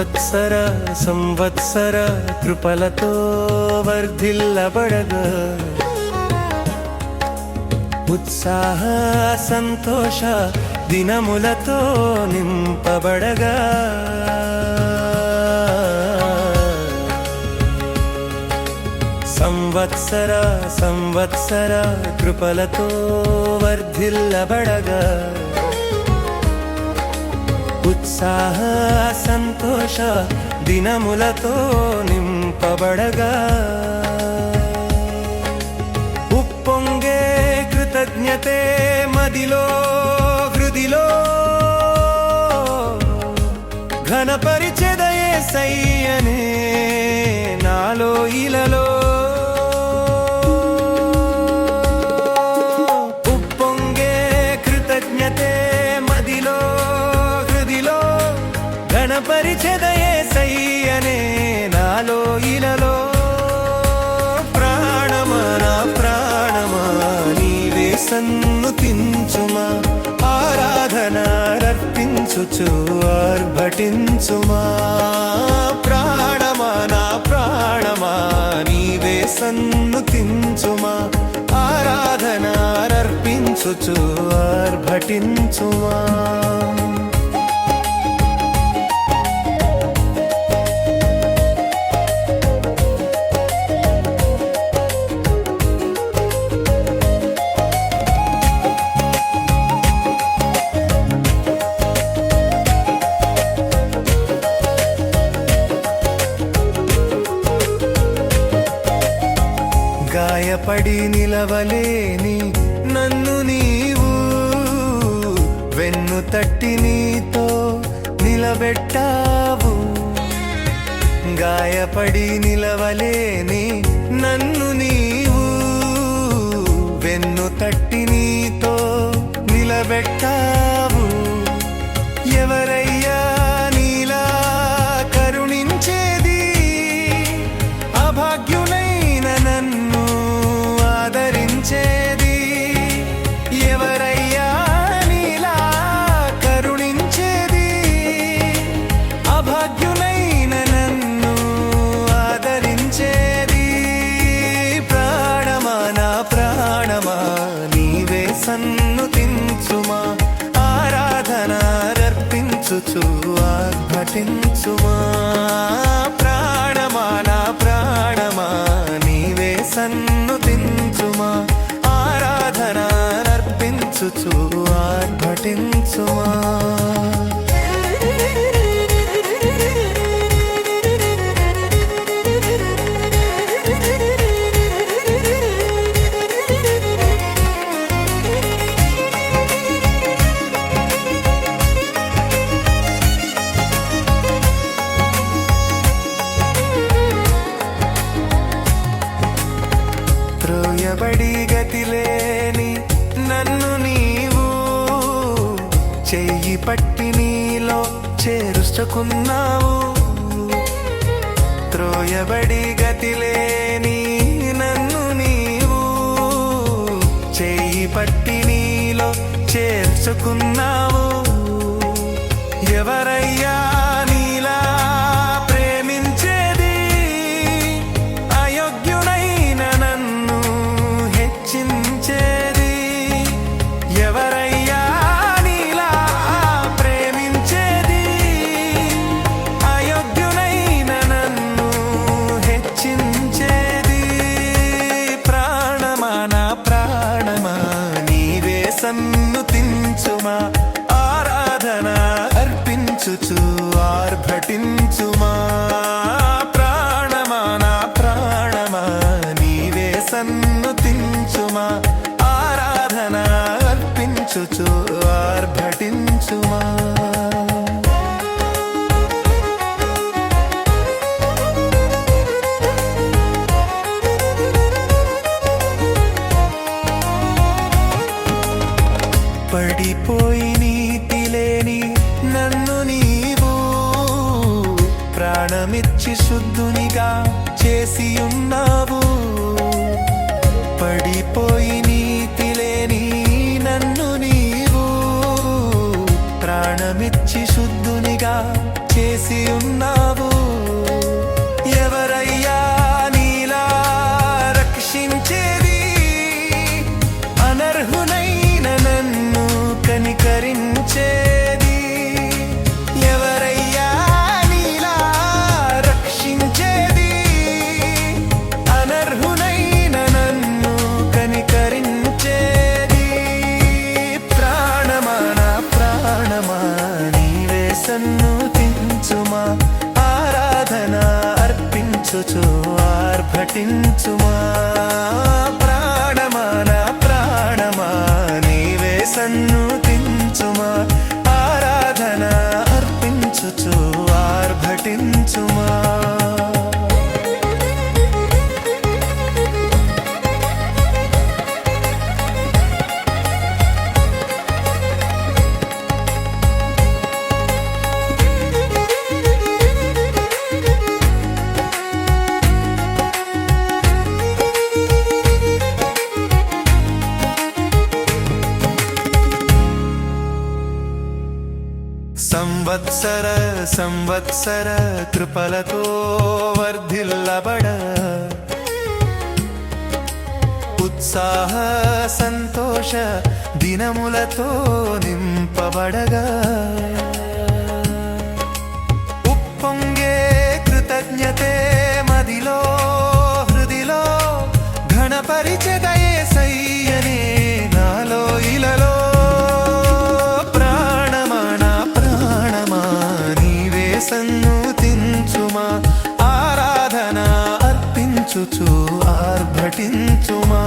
సంవత్సర సంవత్సర కృపలతో వర్ధిల్లబడగా ఉత్సాహ సంతోష దినములతో నింపబడగా సంవత్సర సంవత్సర కృపలతో వర్ధిల్లబడగా ఉత్సాహ సంతోష దినములతో నింపబడగా ఉప్పొంగే కృతజ్ఞతే మదిలో హృదిలో ఘనపరిచెద యేసయ్యనే నాలో ఇలలో ఉప్పొంగే కృతజ్ఞతే మదిలో హృదిలో ఘనపరిచెద యేసయ్యనే నాలో ఇలలో సన్నుతించుమా ఆరాధనార్పించుచు ఆర్భటించుమా ప్రాణమా నా ప్రాణమా నీవే సన్నుతించుమా ఆరాధనార్పించుచు ఆర్భటించుమా గాయపడి నిలవలేని నన్ను నీవు వెన్ను తట్టి నీతో నిలబెట్టావు గాయపడి నిలవలేని నన్ను నీవు వెన్ను తట్టి నీతో నిలబెట్టావు ఎవరయ్యా నీలా కరుణించేది అభాగ్యునైన నన్ను ఆదరించేది ఎవరయ్యా నీలా కరుణించేది అభాగ్యునైన నన్ను ఆదరించేది ప్రాణమా నా ప్రాణమా నీవే సన్నుతించుమా ఆరాధనార్పించుచు ఆర్భటించుమా ప్రాణమా నా ప్రాణమా నీవే సన్నుతించుమా ఆరాధనార్పించుచు ఆర్భటించుమా త్రోయబడి గతిలేని నన్ను నీవు చెయ్యి పట్టి నీలో చేరుచుకున్నావు త్రోయబడి గతిలేని నన్ను నీవు చెయ్యి పట్టి నీలో చేర్చుకున్నావు ఎవరయ్యా నీలా ప్రేమించేది అయోగ్యునైన నన్ను హెచ్చించేది ఎవరయ్యా నీలా ప్రేమించేది అయోగ్యునైన నన్ను హెచ్చించేది ప్రాణమా నా ప్రాణమా నీవే సన్నుతించుమా ఆరాధన అర్పించుచు ఆర్భటించుమా ప్రాణమా నా ప్రాణమా నీవే సన్నుతించుమా ఆరాధన అర్పించుచు ఆర్భటించుమా పడిపోయి నీతిలేని నన్ను నీవు ప్రాణమిచ్చి శుద్ధునిగా చేసి ఉన్నావు పడిపోయి నీతిలేని నన్ను నీవు ప్రాణమిచ్చి శుద్ధునిగా చేసి ఉన్నావు. ఎవరయ్యా నీలా రక్షించేది? అనర్హునైన నన్ను కనికరించేది. ఎవరయ్యా నీలా రక్షించేది? అనర్హునైన నన్ను కనికరించేది. ప్రాణమా నా ప్రాణమా నీవే సన్నుతించుమా. ఆరాధన అర్పించుచు ఆర్భటించుమా. ప్రాణమా నా ప్రాణమా నీవే సన్నుతించుమా. ఆరాధన అర్పించుచు ఆర్భటించుమా. సంవత్సర సంవత్సర కృపలతో వర్ధిల్లబడ. ఉత్సాహ సంతోష దినములతో నింపబడగా. ఉప్పొంగే కృతజ్ఞతే మదిలో హృదిలో. ఘనపరిచెద యేసయ్యనే నాలో ఇలలో. సన్నుతించుమా. ఆరాధన అర్పించుచు ఆర్భటించుమా.